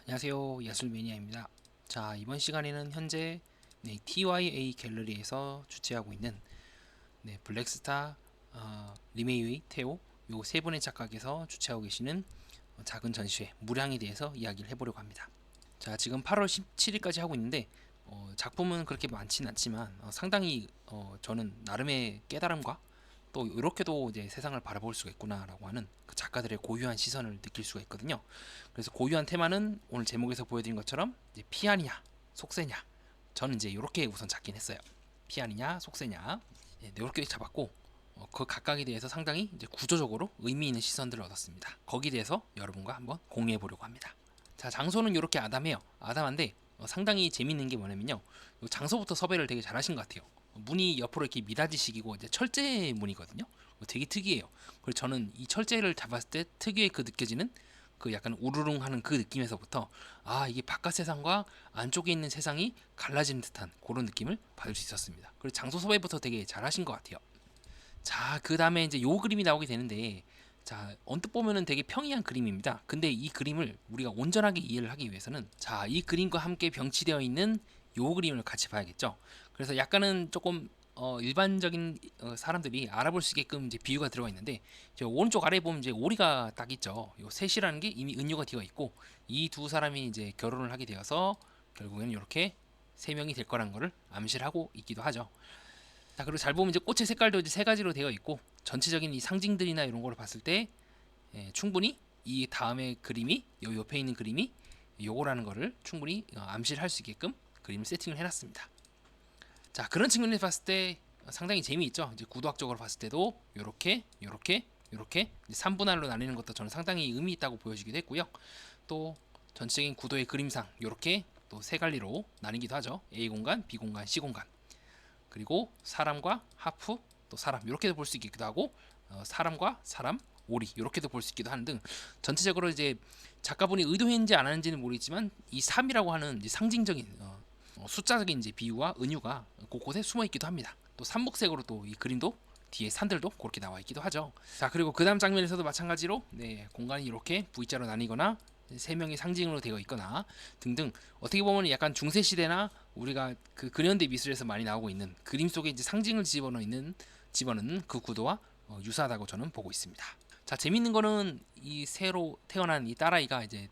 안녕하세요, 야술매니아입니다. 자, 이번 시간에는 현재 TYA 갤러리에서 주최하고 있는 블랙스타, 리메이의 테오 요 세 분의 작가께서 주최하고 계시는 작은 전시회 무량에 대해서 이야기를 해보려고 합니다. 자, 지금 8월 17일까지 하고 있는데 작품은 그렇게 많지는 않지만 상당히 저는 나름의 깨달음과 또 이렇게도 이제 세상을 바라볼 수가 있구나라고 하는 그 작가들의 고유한 시선을 느낄 수가 있거든요. 그래서 고유한 테마는 오늘 제목에서 보여드린 것처럼 이제 피아니냐, 속세냐. 저는 이제 이렇게 우선 잡긴 했어요. 피아니냐, 속세냐. 이렇게 잡았고 그 각각에 대해서 상당히 이제 구조적으로 의미 있는 시선들을 얻었습니다. 거기에 대해서 여러분과 한번 공유해 보려고 합니다. 자, 장소는 이렇게 아담해요. 아담한데 상당히 재밌는 게 뭐냐면요. 장소부터 섭외를 되게 잘하신 것 같아요. 문이 옆으로 이렇게 미닫이식이고 이제 철제 문이거든요. 되게 특이해요. 그래서 저는 이 철제를 잡았을 때 특유의 그 느껴지는 그 약간 우르릉하는 그 느낌에서부터 아, 이게 바깥 세상과 안쪽에 있는 세상이 갈라지는 듯한 그런 느낌을 받을 수 있었습니다. 그리고 장소 섭외부터 되게 잘하신 것 같아요. 자, 그 다음에 이제 요 그림이 나오게 되는데, 자, 언뜻 보면은 되게 평이한 그림입니다. 근데 이 그림을 우리가 온전하게 이해를 하기 위해서는, 자, 이 그림과 함께 병치되어 있는 요 그림을 같이 봐야겠죠. 그래서 약간은 조금 일반적인 사람들이 알아볼 수 있게끔 이제 비유가 들어가 있는데, 저 오른쪽 아래에 보면 이제 오리가 딱 있죠. 요 셋이라는 게 이미 은유가 되어 있고, 이 두 사람이 이제 결혼을 하게 되어서 결국에는 이렇게 세 명이 될 거라는 거를 암시를 하고 있기도 하죠. 자, 그리고 잘 보면 이제 꽃의 색깔도 이제 세 가지로 되어 있고 전체적인 이 상징들이나 이런 거를 봤을 때 충분히 이 다음에 그림이 요 옆에 있는 그림이 요거라는 거를 충분히 암시를 할 수 있게끔 그림을 세팅을 해놨습니다. 자, 그런 측면에서 봤을 때 상당히 재미있죠. 이제 구도학적으로 봤을 때도 요렇게 3분할로 나뉘는 것도 저는 상당히 의미 있다고 보여지기도 했고요. 또 전체적인 구도의 그림상 요렇게 또 세 갈리로 나뉘기도 하죠. A 공간, B 공간, C 공간. 그리고 사람과 하프 또 사람 이렇게도 볼 수 있기도 하고 사람과 사람 오리 이렇게도 볼 수 있기도 하는 등 전체적으로 이제 작가분이 의도했는지 안 하는지는 모르겠지만 이 3이라고 하는 이제 상징적인 숫자적인 이제 비유와 은유가 곳곳에 숨어 있기도 합니다. 또 삼목색으로 또 이 그림도 뒤에 산들도 그렇게 나와 있기도 하죠. 자, 그리고 그 다음 장면에서도 마찬가지로 공간이 이렇게 V자로 나뉘거나 세 명의 상징으로 되어 있거나 등등 어떻게 보면 약간 중세 시대나 우리가 그 근현대 미술에서 많이 나오고 있는 그림 속에 이제 상징을 집어넣는 그 구도와 유사하다고 저는 보고 있습니다. 자, 재밌는 거는 이 새로 태어난 이 딸아이가 이제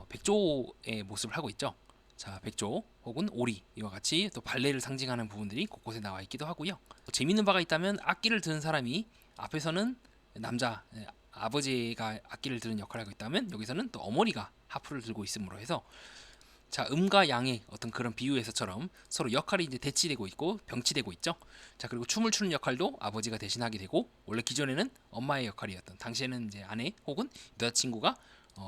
백조의 모습을 하고 있죠. 자, 백조 혹은 오리 이와 같이 또 발레를 상징하는 부분들이 곳곳에 나와 있기도 하고요. 재밌는 바가 있다면 악기를 드는 사람이 앞에서는 남자 아버지가 악기를 드는 역할을 하고 있다면 여기서는 또 어머니가 하프를 들고 있음으로 해서 자, 음과 양의 어떤 그런 비유에서처럼 서로 역할이 이제 대치되고 있고 병치되고 있죠. 자, 그리고 춤을 추는 역할도 아버지가 대신하게 되고 원래 기존에는 엄마의 역할이었던 당시에는 이제 아내 혹은 여자친구가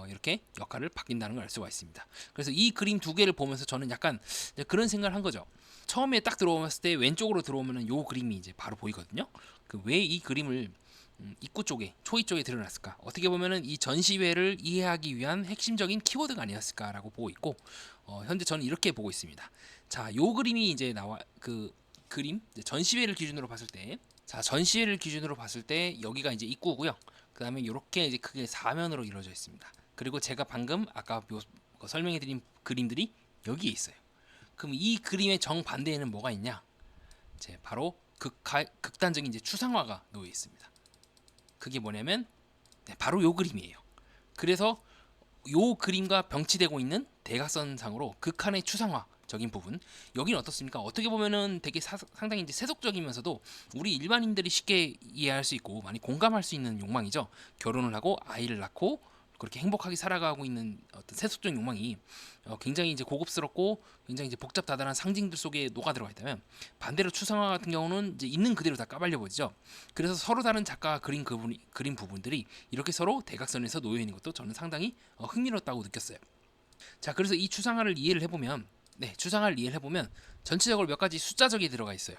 이렇게 역할을 바뀐다는 걸 알 수가 있습니다. 그래서 이 그림 두 개를 보면서 저는 약간 그런 생각을 한 거죠. 처음에 딱 들어왔을 때 왼쪽으로 들어오면은 요 그림이 이제 바로 보이거든요. 그 왜 이 그림을 입구 쪽에 초입 쪽에 드러났을까? 어떻게 보면은 이 전시회를 이해하기 위한 핵심적인 키워드가 아니었을까라고 보고 있고 현재 저는 이렇게 보고 있습니다. 자, 요 그림이 이제 나와 그 그림 전시회를 기준으로 봤을 때 자, 전시회를 기준으로 봤을 때 여기가 이제 입구고요. 그다음에 이렇게 이제 크게 사면으로 이루어져 있습니다. 그리고 제가 방금 아까 설명해드린 그림들이 여기에 있어요. 그럼 이 그림의 정반대에는 뭐가 있냐? 바로 극단적인 이제 추상화가 놓여 있습니다. 그게 뭐냐면 바로 요 그림이에요. 그래서 요 그림과 병치되고 있는 대각선상으로 극한의 추상화적인 부분 여기는 어떻습니까? 어떻게 보면은 되게 상당히 이제 세속적이면서도 우리 일반인들이 쉽게 이해할 수 있고 많이 공감할 수 있는 욕망이죠. 결혼을 하고 아이를 낳고 그렇게 행복하게 살아가고 있는 어떤 세속적인 욕망이 굉장히 이제 고급스럽고 굉장히 이제 복잡다단한 상징들 속에 녹아 들어가 있다면 반대로 추상화 같은 경우는 이제 있는 그대로 다 까발려 보이죠. 그래서 서로 다른 작가가 그린 부분들이 이렇게 서로 대각선에서 놓여 있는 것도 저는 상당히 흥미롭다고 느꼈어요. 자, 그래서 이 추상화를 이해를 해보면 추상화를 이해를 해보면 전체적으로 몇 가지 숫자적이 들어가 있어요.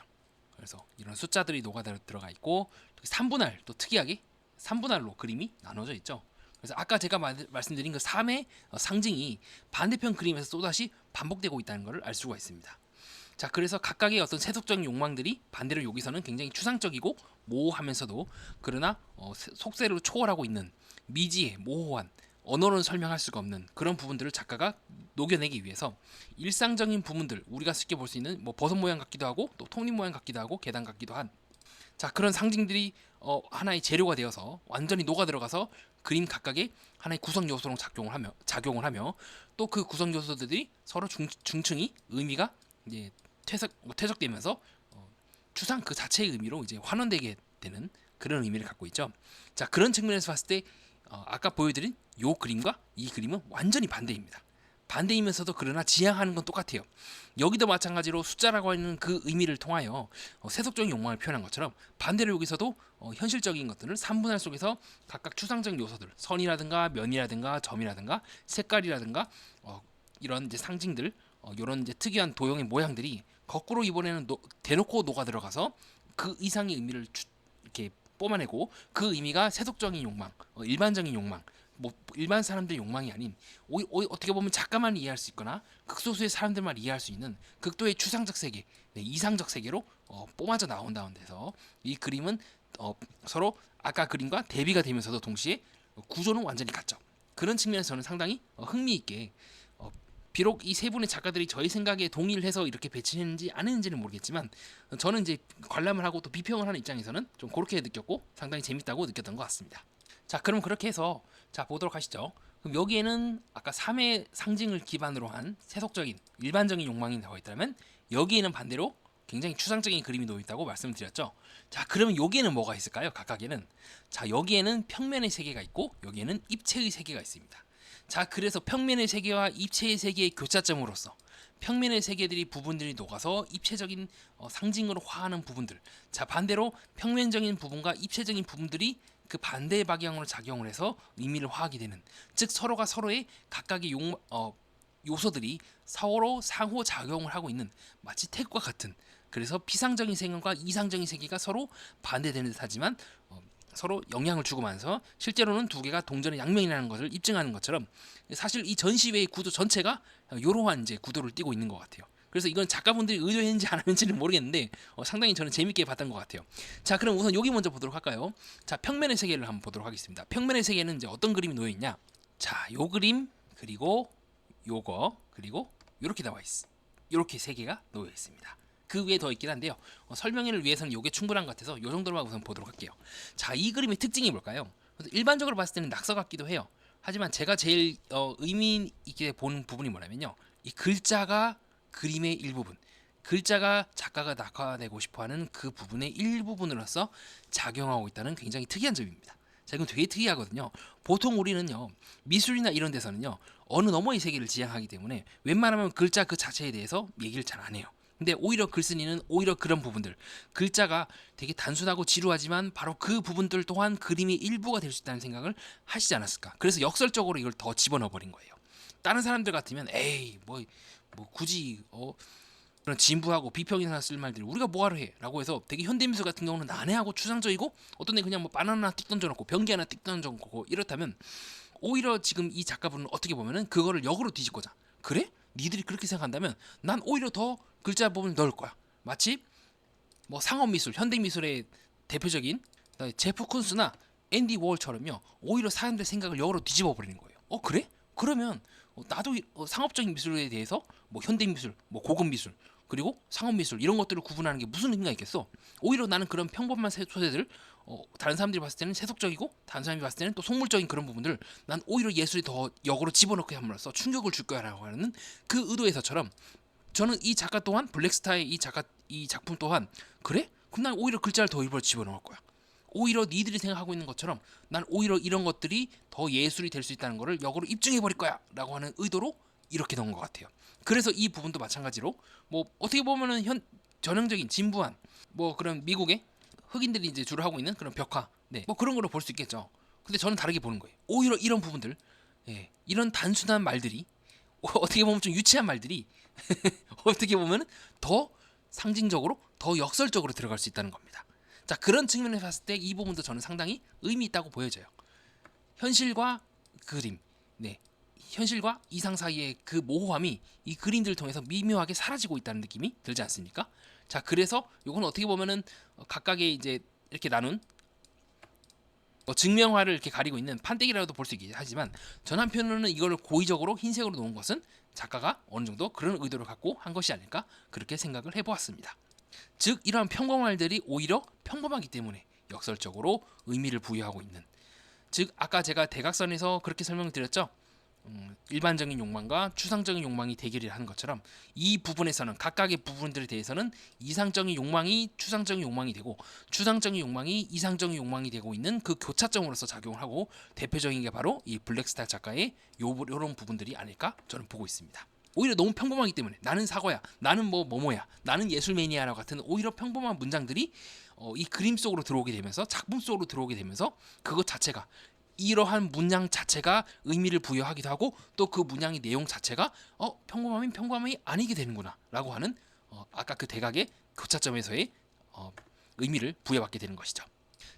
그래서 이런 숫자들이 녹아 들어가 있고 3분할 또 특이하게 3분할로 그림이 나눠져 있죠. 그래서 아까 제가 말씀드린 그 3의 상징이 반대편 그림에서 또다시 반복되고 있다는 것을 알 수가 있습니다. 자, 그래서 각각의 어떤 세속적인 욕망들이 반대로 여기서는 굉장히 추상적이고 모호하면서도 그러나 속세로 초월하고 있는 미지의 모호한 언어로는 설명할 수가 없는 그런 부분들을 작가가 녹여내기 위해서 일상적인 부분들, 우리가 쉽게 볼 수 있는 뭐 버섯 모양 같기도 하고 또 톱니 모양 같기도 하고 계단 같기도 한, 자, 그런 상징들이 하나의 재료가 되어서 완전히 녹아 들어가서 그림 각각의 하나의 구성 요소로 작용을 하며 또 그 구성 요소들이 서로 중층이 의미가 이제 퇴적되면서 추상 그 자체의 의미로 이제 환원되게 되는 그런 의미를 갖고 있죠. 자, 그런 측면에서 봤을 때 아까 보여드린 요 그림과 이 그림은 완전히 반대입니다. 반대이면서도 그러나 지향하는 건 똑같아요. 여기도 마찬가지로 숫자라고 하는 그 의미를 통하여 세속적인 욕망을 표현한 것처럼 반대로 여기서도 현실적인 것들을 3분할 속에서 각각 추상적인 요소들, 선이라든가 면이라든가 점이라든가 색깔이라든가 이런 이제 상징들, 이런 이제 특이한 도형의 모양들이 거꾸로 이번에는 대놓고 녹아 들어가서 그 이상의 의미를 이렇게 뿜어내고, 그 의미가 세속적인 욕망, 일반적인 욕망, 뭐 일반 사람들의 욕망이 아닌 어떻게 보면 작가만 이해할 수 있거나 극소수의 사람들만 이해할 수 있는 극도의 추상적 세계, 네, 이상적 세계로 뿜어져 나온다는 데서 이 그림은 서로 아까 그림과 대비가 되면서도 동시에 구조는 완전히 같죠. 그런 측면에서 저는 상당히 흥미있게, 비록 이 세 분의 작가들이 저희 생각에 동의를 해서 이렇게 배치했는지 안 했는지는 모르겠지만 저는 이제 관람을 하고 또 비평을 하는 입장에서는 좀 그렇게 느꼈고 상당히 재밌다고 느꼈던 것 같습니다. 자, 그럼 그렇게 해서 자 보도록 하시죠. 그럼 여기에는 아까 3의 상징을 기반으로 한 세속적인 일반적인 욕망이 나와 있다면 여기에는 반대로 굉장히 추상적인 그림이 놓여 있다고 말씀드렸죠. 자, 그러면 여기에는 뭐가 있을까요? 각각에는, 자, 여기에는 평면의 세계가 있고 여기에는 입체의 세계가 있습니다. 자, 그래서 평면의 세계와 입체의 세계의 교차점으로서 평면의 세계들이 부분들이 녹아서 입체적인 상징으로 화하는 부분들, 자 반대로 평면적인 부분과 입체적인 부분들이 그 반대의 방향으로 작용을 해서 의미를 화하게 되는, 즉 서로가 서로의 각각의 요소들이 서로 상호 작용을 하고 있는 마치 택과 같은, 그래서 비상적인 세계과 이상적인 세계가 서로 반대되는 듯하지만 서로 영향을 주고만서 실제로는 두 개가 동전의 양면이라는 것을 입증하는 것처럼 사실 이 전시회의 구도 전체가 이러한 이제 구도를 띠고 있는 것 같아요. 그래서 이건 작가분들이 의도했는지 안 했는지는 모르겠는데 상당히 저는 재밌게 봤던 것 같아요. 자, 그럼 우선 여기 먼저 보도록 할까요? 자, 평면의 세계를 한번 보도록 하겠습니다. 평면의 세계는 이제 어떤 그림이 놓여 있냐? 자, 요 그림 그리고 요거 그리고 이렇게 나와 있어. 이렇게 세 개가 놓여 있습니다. 그 위에 더 있긴 한데요. 설명을 위해서는 이게 충분한 것 같아서 이 정도로만 우선 보도록 할게요. 자, 이 그림의 특징이 뭘까요? 일반적으로 봤을 때는 낙서 같기도 해요. 하지만 제가 제일 의미 있게 보는 부분이 뭐냐면요, 이 글자가 그림의 일부분, 글자가 작가가 낙화되고 싶어하는 그 부분의 일부분으로서 작용하고 있다는 굉장히 특이한 점입니다. 자, 이건 되게 특이하거든요. 보통 우리는요, 미술이나 이런 데서는요, 어느 너머의 세계를 지향하기 때문에 웬만하면 글자 그 자체에 대해서 얘기를 잘 안 해요. 근데 오히려 글쓴이는 오히려 그런 부분들, 글자가 되게 단순하고 지루하지만 바로 그 부분들 또한 그림의 일부가 될 수 있다는 생각을 하시지 않았을까. 그래서 역설적으로 이걸 더 집어넣어 버린 거예요. 다른 사람들 같으면 에이 뭐 굳이 그런 진부하고 비평이나 쓸 말들 우리가 뭐하러 해 라고 해서 되게 현대미술 같은 경우는 난해하고 추상적이고 어떤 데 그냥 뭐 바나나 하나 띡 던져놓고 변기 하나 띡 던져놓고 이렇다면, 오히려 지금 이 작가분은 어떻게 보면은 그거를 역으로 뒤집고자, 그래? 니들이 그렇게 생각한다면 난 오히려 더 글자 부분을 넣을 거야. 마치 뭐 상업미술, 현대미술의 대표적인 제프 쿤스나 앤디 워홀처럼요, 오히려 사람들의 생각을 역으로 뒤집어 버리는 거예요. 그래? 그러면 나도 상업적인 미술에 대해서 뭐 현대미술, 뭐 고급미술, 그리고 상업미술 이런 것들을 구분하는 게 무슨 의미가 있겠어? 오히려 나는 그런 평범한 소재들, 다른 사람들이 봤을 때는 세속적이고 다른 사람이 봤을 때는 또 속물적인 그런 부분들, 난 오히려 예술이 더 역으로 집어넣게 함으로써 충격을 줄 거야라고 하는 그 의도에서처럼, 저는 이 작가 또한 블랙스타의 이 작품 또한 그래? 그럼 난 오히려 글자를 더 일부러 집어넣을 거야. 오히려 니들이 생각하고 있는 것처럼 난 오히려 이런 것들이 더 예술이 될 수 있다는 것을 역으로 입증해 버릴 거야 라고 하는 의도로 이렇게 넣은 것 같아요. 그래서 이 부분도 마찬가지로 뭐 어떻게 보면은 전형적인 진부한 뭐 그런 미국의 흑인들이 이제 주로 하고 있는 그런 벽화, 네, 뭐 그런 거로 볼 수 있겠죠. 근데 저는 다르게 보는 거예요. 오히려 이런 부분들, 예, 이런 단순한 말들이 어떻게 보면 좀 유치한 말들이 어떻게 보면 더 상징적으로 더 역설적으로 들어갈 수 있다는 겁니다. 자, 그런 측면에서 봤을 때 이 부분도 저는 상당히 의미 있다고 보여져요. 현실과 그림, 네, 현실과 이상 사이의 그 모호함이 이 그림들을 통해서 미묘하게 사라지고 있다는 느낌이 들지 않습니까? 자, 그래서 이건 어떻게 보면은 각각의 이제 이렇게 나눈 증명화를 이렇게 가리고 있는 판때기라도 볼 수 있긴 하지만 전 한편으로는 이걸 고의적으로 흰색으로 놓은 것은 작가가 어느 정도 그런 의도를 갖고 한 것이 아닐까 그렇게 생각을 해보았습니다. 즉 이러한 평범말들이 오히려 평범하기 때문에 역설적으로 의미를 부여하고 있는, 즉 아까 제가 대각선에서 그렇게 설명을 드렸죠. 일반적인 욕망과 추상적인 욕망이 대결을 하는 것처럼 이 부분에서는 각각의 부분들에 대해서는 이상적인 욕망이 추상적인 욕망이 되고 추상적인 욕망이 이상적인 욕망이 되고 있는 그 교차점으로서 작용을 하고, 대표적인 게 바로 이 블랙스타 작가의 요런 부분들이 아닐까 저는 보고 있습니다. 오히려 너무 평범하기 때문에 나는 사과야, 나는 뭐뭐야, 나는 예술 매니아라 같은 오히려 평범한 문장들이 이 그림 속으로 들어오게 되면서 작품 속으로 들어오게 되면서 그것 자체가, 이러한 문양 자체가 의미를 부여하기도 하고 또 그 문양의 내용 자체가 평범함이 아니게 되는구나 라고 하는 아까 그 대각의 교차점에서의 의미를 부여받게 되는 것이죠.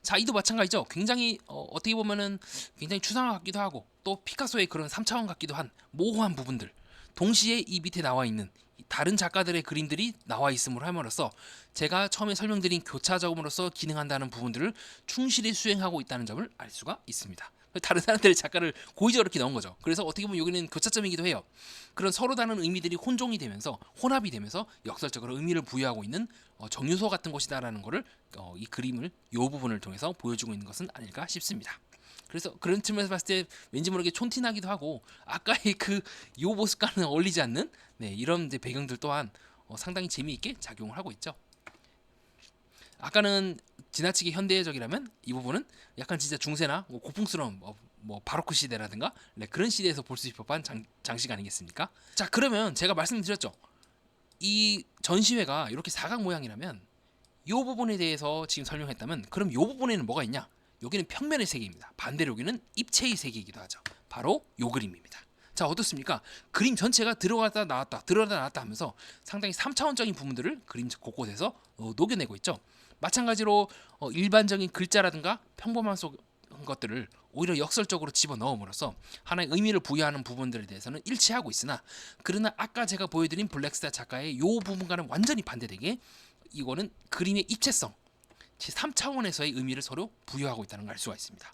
자, 이도 마찬가지죠. 굉장히 어떻게 보면은 굉장히 추상화 같기도 하고 또 피카소의 그런 3차원 같기도 한 모호한 부분들, 동시에 이 밑에 나와 있는 다른 작가들의 그림들이 나와 있음으로 함으로써 제가 처음에 설명드린 교차적으로서 기능한다는 부분들을 충실히 수행하고 있다는 점을 알 수가 있습니다. 다른 사람들의 작가를 고의적으로 이렇게 넣은 거죠. 그래서 어떻게 보면 여기는 교차점이기도 해요. 그런 서로 다른 의미들이 혼종이 되면서 혼합이 되면서 역설적으로 의미를 부여하고 있는 정유소 같은 것이다라는 것을 이 그림을 이 부분을 통해서 보여주고 있는 것은 아닐까 싶습니다. 그래서 그런 측면에서 봤을 때 왠지 모르게 촌티나기도 하고 아까의 그 요 모습과는 어울리지 않는 이런 이제 배경들 또한 상당히 재미있게 작용을 하고 있죠. 아까는 지나치게 현대적이라면 이 부분은 약간 진짜 중세나 고풍스러운 뭐 바로크 시대라든가 그런 시대에서 볼 수 있을 법한 장식 아니겠습니까? 자, 그러면 제가 말씀드렸죠. 이 전시회가 이렇게 사각 모양이라면 이 부분에 대해서 지금 설명했다면 그럼 이 부분에는 뭐가 있냐? 여기는 평면의 세계입니다. 반대로 여기는 입체의 세계이기도 하죠. 바로 요 그림입니다. 자, 어떻습니까? 그림 전체가 들어갔다 나왔다 하면서 상당히 3차원적인 부분들을 그림 곳곳에서 녹여내고 있죠. 마찬가지로 일반적인 글자라든가 평범한 것들을 오히려 역설적으로 집어넣음으로써 하나의 의미를 부여하는 부분들에 대해서는 일치하고 있으나, 그러나 아까 제가 보여드린 블랙스타 작가의 요 부분과는 완전히 반대되게 이거는 그림의 입체성, 3차원에서의 의미를 서로 부여하고 있다는 걸 알 수가 있습니다.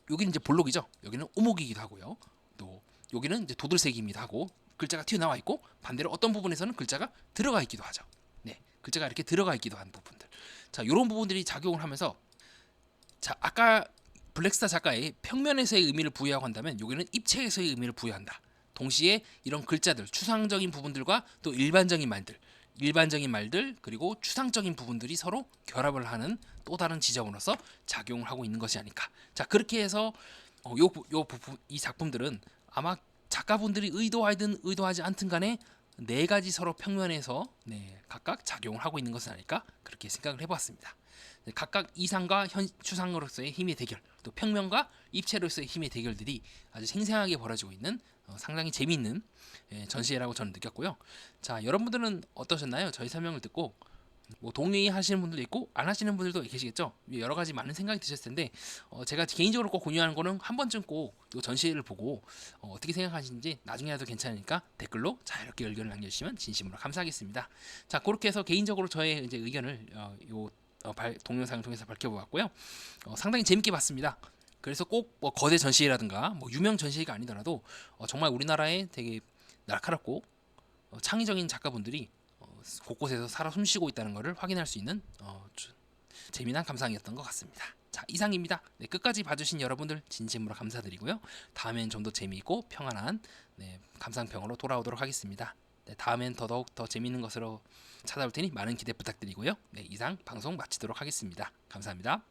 여기는 이제 볼록이죠. 여기는 오목이기도 하고요. 또 여기는 이제 도들색이기도 하고 글자가 튀어나와 있고, 반대로 어떤 부분에서는 글자가 들어가 있기도 하죠. 네, 글자가 이렇게 들어가 있기도 한 부분들. 자, 이런 부분들이 작용을 하면서, 자, 아까 블랙스타 작가의 평면에서의 의미를 부여하고 한다면 여기는 입체에서의 의미를 부여한다. 동시에 이런 글자들, 추상적인 부분들과 또 일반적인 말들 그리고 추상적인 부분들이 서로 결합을 하는 또 다른 지점으로서 작용을 하고 있는 것이 아닐까. 자, 그렇게 해서 이 작품들은 아마 작가분들이 의도하든 의도하지 않든 간에 네 가지 서로 평면에서 각각 작용을 하고 있는 것은 아닐까 그렇게 생각을 해보았습니다. 각각 이상과 추상으로서의 힘의 대결, 또 평면과 입체로서의 힘의 대결들이 아주 생생하게 벌어지고 있는 상당히 재미있는 전시회라고 저는 느꼈고요. 자, 여러분들은 어떠셨나요? 저희 설명을 듣고 뭐 동의하시는 분들도 있고 안 하시는 분들도 계시겠죠. 여러 가지 많은 생각이 드셨을 텐데 제가 개인적으로 꼭 권유하는 거는 한 번쯤 꼭 이 전시회를 보고 어떻게 생각하시는지 나중에라도 괜찮으니까 댓글로 자유롭게 의견을 남겨주시면 진심으로 감사하겠습니다. 자, 그렇게 해서 개인적으로 저의 이제 의견을 동영상을 통해서 밝혀보았고요. 상당히 재밌게 봤습니다. 그래서 꼭 뭐 거대 전시회라든가 뭐 유명 전시회가 아니더라도 정말 우리나라에 되게 날카롭고 창의적인 작가분들이 곳곳에서 살아 숨쉬고 있다는 것을 확인할 수 있는 재미난 감상이었던 것 같습니다. 자, 이상입니다. 끝까지 봐주신 여러분들 진심으로 감사드리고요. 다음엔 좀 더 재미있고 평안한 감상평으로 돌아오도록 하겠습니다. 다음엔 더더욱 더 재미있는 것으로 찾아올 테니 많은 기대 부탁드리고요. 이상 방송 마치도록 하겠습니다. 감사합니다.